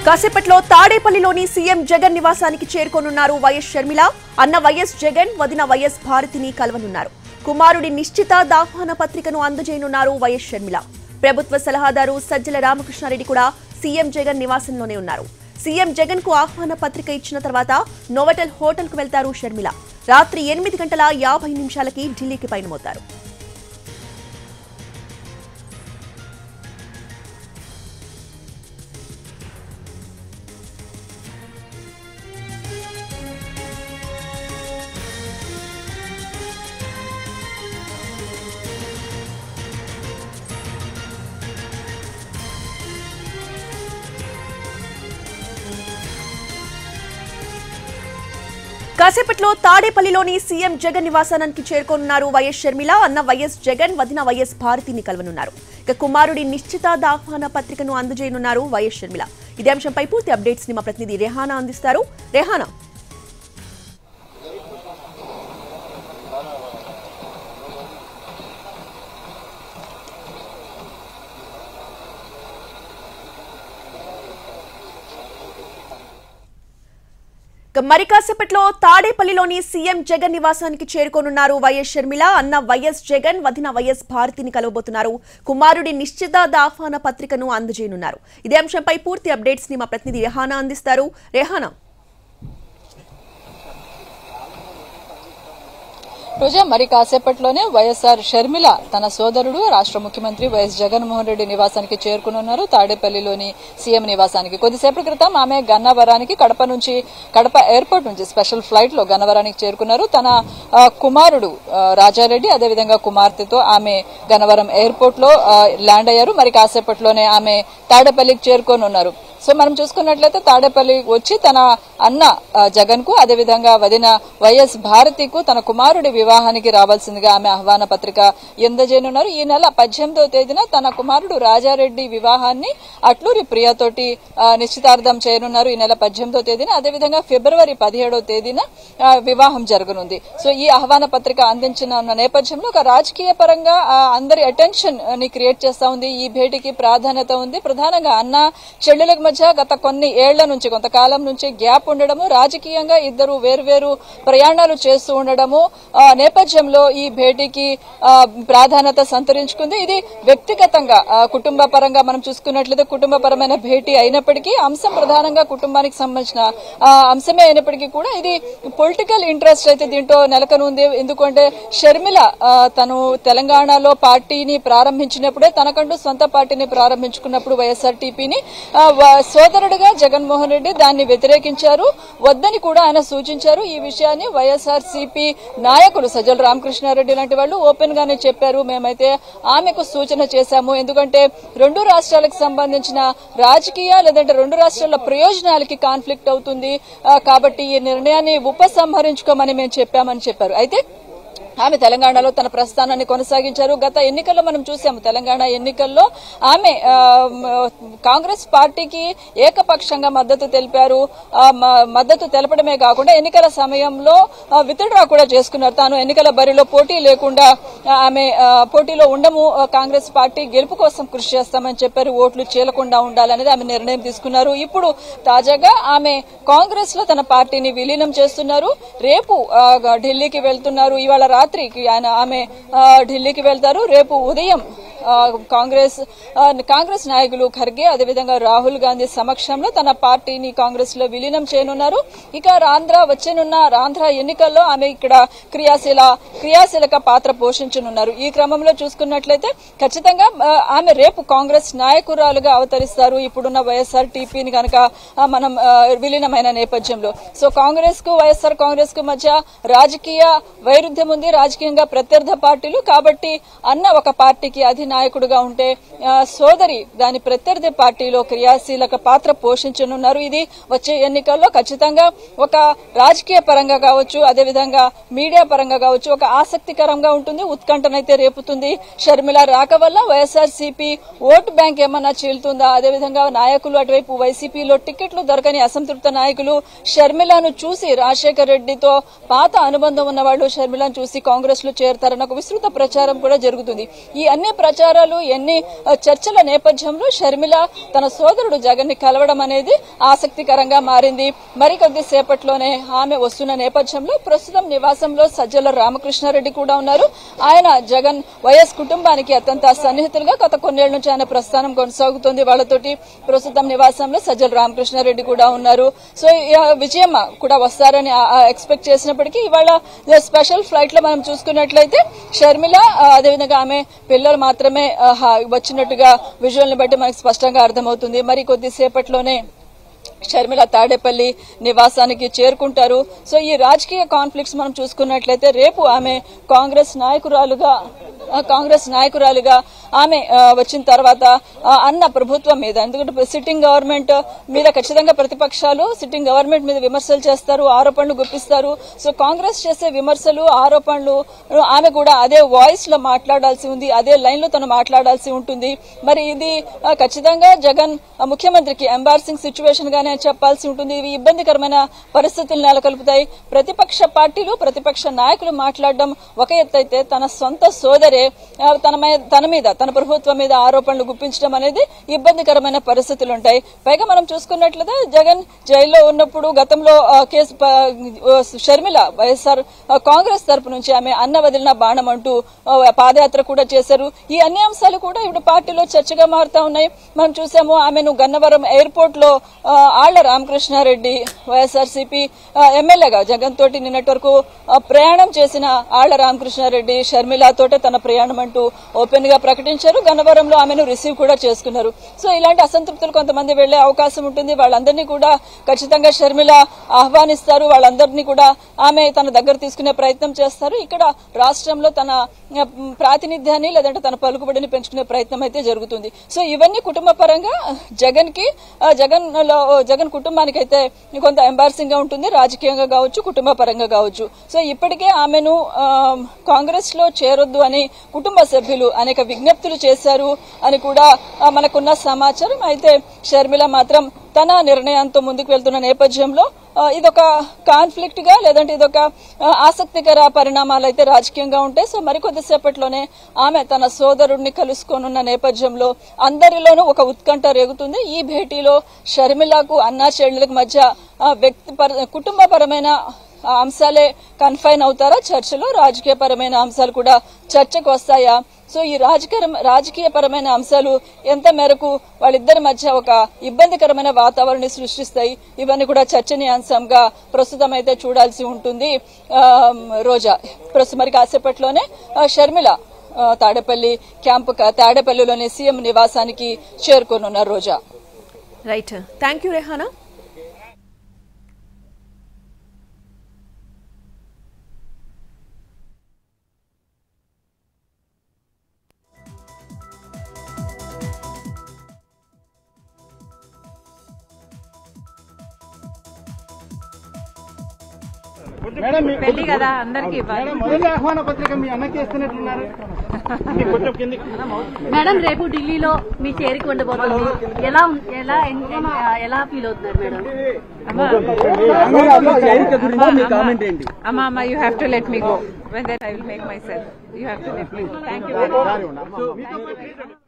కాసేపట్లో తాడేపల్లిలోని సీఎం జగన్ నివాసానికి చేరుకోనున్నారు వైఎస్ షర్మిల. అన్న వైఎస్ జగన్, వదిన వైఎస్ భారతిని కలవనున్నారు. కుమారుడి నిశ్చితార్థాహ్వాన పత్రికను అందజేయనున్నారు వైఎస్ షర్మిల. ప్రభుత్వ సలహాదారు సజ్జల రామకృష్ణారెడ్డి కూడా సీఎం జగన్ నివాసంలోనే ఉన్నారు. సీఎం జగన్ కు ఆహ్వాన పత్రిక ఇచ్చిన తర్వాత నోవటెల్ హోటల్ కు వెళ్తారు షర్మిల. రాత్రి 8:50 ఢిల్లీకి పయనమవుతారు. కాసేపట్లో తాడేపల్లిలోని సీఎం జగన్ నివాసానికి చేరుకోనున్నారు వైఎస్ షర్మిల. అన్న వైఎస్ జగన్, వదిన వైఎస్ భారతిని కలవనున్నారు. ఇక కుమారుడి నిశ్చితార్థాహ్వాన పత్రికను అందజేయనున్నారు వైఎస్ షర్మిల. ఇదే అంశంపై పూర్తి అప్డేట్స్ ని మా ప్రతినిధి రెహానా అందిస్తారు. రెహానా, మరి కాసేపట్లో తాడేపల్లిలోని సీఎం జగన్ నివాసానికి చేరుకోనున్నారు వైఎస్ షర్మిల. అన్న వైఎస్ జగన్, వదిన వైఎస్ భారతిని కలవబోతున్నారు. కుమారుడి నిశ్చితార్థాహ్వాన పత్రికను అందజేయనున్నారు. ఇదే అంశంపై పూర్తి అప్డేట్స్ ని మా ప్రతినిధి రెహానా అందిస్తారు. రెహానా, రోజా, మరి కాసేపట్లోనే వైఎస్ఆర్ షర్మిల తన సోదరుడు రాష్ట్ర ముఖ్యమంత్రి వైఎస్ జగన్మోహన్ రెడ్డి నివాసానికి చేరుకున్నారు. తాడేపల్లిలోని సీఎం నివాసానికి కొద్దిసేపటి క్రితం ఆమె గన్నవరానికి కడప ఎయిర్పోర్ట్ నుంచి స్పెషల్ ఫ్లైట్ లో గన్నవరానికి చేరుకున్నారు. తన కుమారుడు రాజారెడ్డి, అదేవిధంగా కుమార్తెతో ఆమె గన్నవరం ఎయిర్పోర్ట్ లో ల్యాండ్ అయ్యారు. మరి కాసేపట్లోనే ఆమె తాడేపల్లికి చేరుకోనున్నారు. సో మనం చూసుకున్నట్లయితే తాడేపల్లి వచ్చి తన అన్న జగన్ కు, అదేవిధంగా వదిన వైఎస్ భారతికు తన కుమారుడి వివాహానికి రావాల్సిందిగా ఆమె ఆహ్వాన పత్రిక అందజేయనున్నారు. ఈ నెల 18వ తేదీన తన కుమారుడు రాజారెడ్డి వివాహాన్ని అట్లూరి ప్రియతోటి నిశ్చితార్థం చేయనున్నారు. ఈ నెల 18వ తేదీన, అదేవిధంగా ఫిబ్రవరి 17వ తేదీన వివాహం జరగనుంది. సో ఈ ఆహ్వాన పత్రిక అందించిన నేపథ్యంలో ఒక రాజకీయ పరంగా అందరి అటెన్షన్ ని క్రియేట్ చేస్తా ఉంది. ఈ భేటీకి ప్రాధాన్యత ఉంది. ప్రధానంగా అన్న చెల్లెలకు మధ్య గత కొన్ని ఏళ్ల నుంచి, కొంతకాలం నుంచి గ్యాప్ ఉండడము, రాజకీయంగా ఇద్దరు వేర్వేరు ప్రయాణాలు చేస్తూ ఉండడము నేపథ్యంలో ఈ భేటీకి ప్రాధాన్యత సంతరించుకుంది. ఇది వ్యక్తిగతంగా కుటుంబ పరంగా మనం చూసుకున్నట్లయితే కుటుంబపరమైన భేటీ అయినప్పటికీ అంశం ప్రధానంగా కుటుంబానికి సంబంధించిన అంశమే అయినప్పటికీ కూడా ఇది పొలిటికల్ ఇంట్రెస్ట్ అయితే దీంట్లో నెలకొనుంది. ఎందుకంటే షర్మిల తను తెలంగాణలో పార్టీని ప్రారంభించినప్పుడే, తనకంటూ సొంత పార్టీని ప్రారంభించుకున్నప్పుడు వైఎస్ఆర్టీపీని సోదరుడిగా జగన్మోహన్ రెడ్డి దాన్ని వ్యతిరేకించారు, వద్దని కూడా ఆయన సూచించారు. ఈ విషయాన్ని వైఎస్ఆర్సీపీ నాయకులు సజ్జల రామకృష్ణారెడ్డి లాంటి వాళ్ళు ఓపెన్ గానే చెప్పారు. మేమైతే ఆమెకు సూచన చేశాము. ఎందుకంటే రెండు రాష్ట్రాలకు సంబంధించిన రాజకీయ, లేదంటే రెండు రాష్ట్రాల ప్రయోజనాలకి కాన్ఫ్లిక్ట్ అవుతుంది కాబట్టి ఈ నిర్ణయాన్ని ఉపసంహరించుకోమని మేము చెప్పామని చెప్పారు. అయితే ఆమె తెలంగాణలో తన ప్రస్థానాన్ని కొనసాగించారు. గత ఎన్నికల్లో మనం చూసాము, తెలంగాణ ఎన్నికల్లో ఆమె కాంగ్రెస్ పార్టీకి ఏకపక్షంగా మద్దతు తెలిపారు. మద్దతు తెలపడమే కాకుండా ఎన్నికల సమయంలో విత్డ్రా కూడా చేసుకున్నారు. తాను ఎన్నికల బరిలో పోటీ లేకుండా ఆమె పోటీలో ఉండము, కాంగ్రెస్ పార్టీ గెలుపు కోసం కృషి చేస్తామని చెప్పారు. ఓట్లు చీలకుండా ఉండాలనేది ఆమె నిర్ణయం తీసుకున్నారు. ఇప్పుడు తాజాగా ఆమె కాంగ్రెస్ లో తన పార్టీని విలీనం చేస్తున్నారు. రేపు ఢిల్లీకి వెళ్తున్నారు. ఇవాళ రాత్రికి ఆమె ఢిల్లీకి వెళ్తారు. రేపు ఉదయం కాంగ్రెస్ నాయకులు ఖర్గే, అదేవిధంగా రాహుల్ గాంధీ సమక్షంలో తన పార్టీని కాంగ్రెస్ లో విలీనం చేయనున్నారు. ఇక వచ్చనున్న ఆంధ్ర ఎన్నికల్లో ఆమె ఇక్కడ క్రియాశీలక పాత్ర పోషించనున్నారు. ఈ క్రమంలో చూసుకున్నట్లయితే ఖచ్చితంగా ఆమె రేపు కాంగ్రెస్ నాయకురాలుగా అవతరిస్తారు. ఇప్పుడున్న వైఎస్ఆర్ టీపీని కనుక మనం విలీనమైన నేపథ్యంలో. సో వైఎస్ఆర్ కాంగ్రెస్ కు మధ్య రాజకీయ వైరుధ్యం ఉంది, రాజకీయంగా ప్రత్యర్థ పార్టీలు. కాబట్టి అన్న ఒక పార్టీకి నాయకుడుగా ఉంటే సోదరి దాని ప్రత్యర్థి పార్టీలో క్రియాశీలక పాత్ర పోషించనున్నారు. ఇది వచ్చే ఎన్నికల్లో ఖచ్చితంగా ఒక రాజకీయ పరంగా కావచ్చు, అదేవిధంగా మీడియా పరంగా కావచ్చు ఒక ఆసక్తికరంగా ఉంటుంది, ఉత్కంఠనైతే రేపుతుంది. షర్మిల రాక వల్ల వైఎస్ఆర్సీపీ ఓటు బ్యాంక్ ఏమన్నా చీలుతుందా, అదేవిధంగా నాయకులు అటువైపు వైసీపీలో టికెట్లు దొరకని అసంతృప్త నాయకులు షర్మిలను చూసి, రాజశేఖర్ రెడ్డితో పాత అనుబంధం ఉన్న వాళ్ళు షర్మిలను చూసి కాంగ్రెస్ లో చేరతారన్న ఒక విస్తృత ప్రచారం కూడా జరుగుతుంది. ఈ అన్ని ప్రచారం ప్రచారాలు ఎన్ని చర్చల నేపథ్యంలో షర్మిల తన సోదరుడు జగన్ ని కలవడం అనేది ఆసక్తికరంగా మారింది. మరికొద్ది సేపట్లోనే ఆమె వస్తున్న నేపథ్యంలో ప్రస్తుతం నివాసంలో సజ్జల రామకృష్ణారెడ్డి కూడా ఉన్నారు. ఆయన జగన్ వైఎస్ కుటుంబానికి అత్యంత సన్నిహితులుగా గత కొన్నేళ్ల నుంచి ఆయన ప్రస్థానం కొనసాగుతోంది. వాళ్ళతోటి ప్రస్తుతం నివాసంలో సజ్జల రామకృష్ణారెడ్డి కూడా ఉన్నారు. సో విజయమ్మ కూడా వస్తారని ఎక్స్పెక్ట్ చేసినప్పటికీ ఇవాళ స్పెషల్ ఫ్లైట్ లో మనం చూసుకున్నట్లయితే షర్మిల అదేవిధంగా ఆమె పిల్లలు మాత్రమే వచ్చినట్టుగా విజువల్ ని బట్టి మనకు స్పష్టంగా అర్థమవుతుంది. మరి కొద్దిసేపట్లోనే షర్మిల తాడేపల్లి నివాసానికి చేరుకుంటారు. సో ఈ రాజకీయ కాన్ఫ్లిక్ట్స్ మనం చూసుకున్నట్లయితే రేపు ఆమె కాంగ్రెస్ నాయకురాలుగా ఆమె వచ్చిన తర్వాత అన్న ప్రభుత్వం మీద, ఎందుకంటే సిట్టింగ్ గవర్నమెంట్ మీద ఖచ్చితంగా ప్రతిపక్షాలు సిట్టింగ్ గవర్నమెంట్ మీద విమర్శలు చేస్తారు, ఆరోపణలు గుప్పిస్తారు. సో కాంగ్రెస్ చేసే విమర్శలు ఆరోపణలు ఆమె కూడా అదే వాయిస్ లో మాట్లాడాల్సి ఉంది, అదే లైన్ లో తను మాట్లాడాల్సి ఉంటుంది. మరి ఇది ఖచ్చితంగా జగన్ ముఖ్యమంత్రికి ఎంబారసింగ్ సిచ్యువేషన్ గానే చెప్పాల్సి ఉంటుంది. ఇవి ఇబ్బందికరమైన పరిస్థితులు నెలకొల్పుతాయి. ప్రతిపక్ష పార్టీలు ప్రతిపక్ష నాయకులు మాట్లాడడం ఒక ఎత్తు అయితే తన సొంత సోదరే తన మీద తన ప్రభుత్వం మీద ఆరోపణలు గుప్పించడం అనేది ఇబ్బందికరమైన పరిస్థితులు ఉంటాయి. పైగా మనం చూసుకున్నట్లయితే జగన్ జైల్లో ఉన్నప్పుడు గతంలో కేసు షర్మిల వైఎస్ఆర్ కాంగ్రెస్ తరపు నుంచి ఆమె అన్న వదిలిన బాణం అంటూ పాదయాత్ర కూడా చేశారు. ఈ అన్ని అంశాలు కూడా ఇప్పుడు పార్టీలో చర్చగా మారుతా ఉన్నాయి. మనం చూసాము ఆమెను గన్నవరం ఎయిర్పోర్ట్ లో ఆళ్ల రామకృష్ణారెడ్డి వైఎస్ఆర్సీపీ ఎమ్మెల్యేగా జగన్ తోటి నిన్నటి వరకు ప్రయాణం చేసిన ఆళ్ల రామకృష్ణారెడ్డి షర్మిల తోటే తన ప్రయాణం అంటూ ఓపెన్ గా ప్రకటించారు. గన్నవరంలో ఆమెను రిసీవ్ కూడా చేసుకున్నారు. సో ఇలాంటి అసంతృప్తులు కొంతమంది వెళ్లే అవకాశం ఉంటుంది. వాళ్ళందరినీ కూడా ఖచ్చితంగా షర్మిల ఆహ్వానిస్తారు. వాళ్ళందరినీ కూడా ఆమె తన దగ్గర తీసుకునే ప్రయత్నం చేస్తారు. ఇక్కడ రాష్ట్రంలో తన ప్రాతినిధ్యాన్ని లేదంటే తన పలుకుబడిని పెంచుకునే ప్రయత్నం అయితే జరుగుతుంది. సో ఇవన్నీ కుటుంబ పరంగా జగన్ కుటుంబానికి అయితే కొంత ఎంబారసింగ్ గా ఉంటుంది, రాజకీయంగా కావచ్చు, కుటుంబ పరంగా కావచ్చు. సో ఇప్పటికే ఆమెను కాంగ్రెస్ లో చేరొద్దు అని కుటుంబ సభ్యులు అనేక విజ్ఞప్తులు చేశారు అని కూడా మనకున్న సమాచారం. అయితే షర్మిల మాత్రం తన నిర్ణయంతో ముందుకు వెళ్తున్న నేపథ్యంలో ఇదొక కాన్ఫ్లిక్ట్ గా లేదంటే ఇదొక ఆసక్తికర పరిణామాలు అయితే రాజకీయంగా ఉంటాయి. సో మరికొద్దిసేపట్లోనే ఆమె తన సోదరుడిని కలుసుకోనున్న నేపథ్యంలో అందరిలోనూ ఒక ఉత్కంఠ రేగుతుంది. ఈ భేటీలో షర్మిలకు అన్నా చెల్లెలకు మధ్య కుటుంబపరమైన అంశాలే కన్ఫైన్ అవుతారా చర్చలో, రాజకీయపరమైన అంశాలు కూడా చర్చకు వస్తాయా? సో ఈ రాజకీయపరమైన అంశాలు ఎంత మేరకు వాళ్ళిద్దరి మధ్య ఒక ఇబ్బందికరమైన వాతావరణాన్ని సృష్టిస్తాయి, ఇవన్నీ కూడా చర్చనీయాంశంగా ప్రస్తుతం అయితే చూడాల్సి ఉంటుంది. రోజా ప్రస్తుతం మరి కాసేపట్లోనే షర్మిల తాడేపల్లిలోని సీఎం నివాసానికి చేరుకోనున్నారు. Roja. Right, thank you Rehana. పెళ్లి కదా అందరికి మొదటి ఆహ్వాన పత్రిక మీ అన్నకి ఇస్తున్నట్లున్నారు. మేడం రేపు ఢిల్లీలో మీ చేరిక ఉండబోతుంది, ఎలా ఫీల్ అవుతున్నారు madam? Amma, you have to let me go. When that I will make myself. You have to let me go. Thank you very much.